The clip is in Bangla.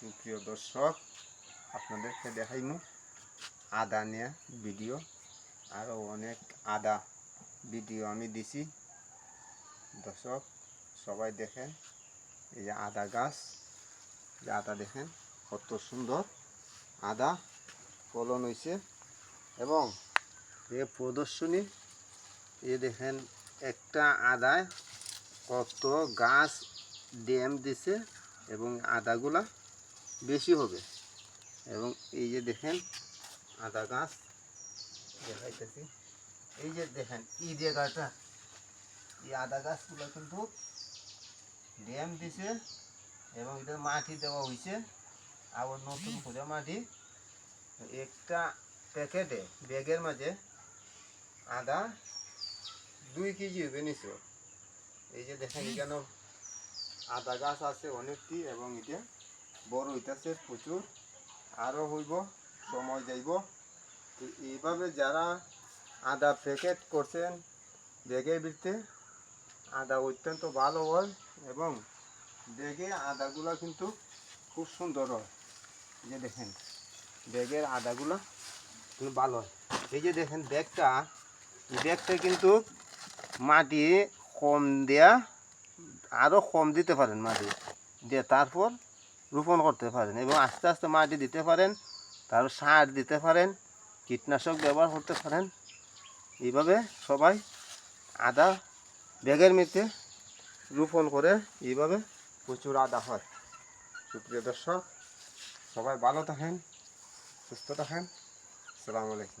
সুপ্রিয় দর্শক, আপনাদেরকে দেখাইমু আদা নিয়ে ভিডিও। আরও অনেক আদা ভিডিও আমি দিছি। দর্শক সবাই দেখেন, এই যে আদা গাছ, যে আদা দেখেন কত সুন্দর আদা ফলন হয়েছে। এবং এ প্রদর্শনী, এ দেখেন একটা আদায় কত গাছ ড্যাম দিছে এবং আদাগুলা বেশি হবে। এবং এই যে দেখেন আদা গাছ দেখাইতেছি, এই যে দেখেন এই জায়গাটা, এই আদা গাছগুলো কিন্তু ড্যাম দিছে এবং এটা মাটি দেওয়া হয়েছে, আবার নতুন করে মাটি। একটা প্যাকেটে ব্যাগের মাঝে আদা 2 কেজি হবে নিচে। এই যে দেখেন এখানে আদা গাছ আছে অনেকটি এবং এটা বড় হইতেছে প্রচুর, আরও হইব, সময় যাইব। তো এইভাবে যারা আদা প্যাকেট করছেন ব্যাগের ভিতরে, আদা অত্যন্ত ভালো হয় এবং ব্যাগে আদাগুলো কিন্তু খুব সুন্দর হয়। এই যে দেখেন ব্যাগের আদাগুলো খুব ভালো হয়। এই যে দেখেন ব্যাগটা কিন্তু মাটি কম দেয়া, আরও কম দিতে পারেন মাটি দিয়ে, তারপর রোপণ করতে পারেন এবং আস্তে আস্তে মাটি দিতে পারেন, তারপর সার দিতে পারেন, কীটনাশক ব্যবহার করতে পারেন। এইভাবে সবাই আদা ব্যাগের মধ্যে রোপণ করে, এইভাবে প্রচুর আদা হয়। সুপ্রিয় দর্শক, সবাই ভালো থাকেন, সুস্থ থাকেন। আসসালামু আলাইকুম।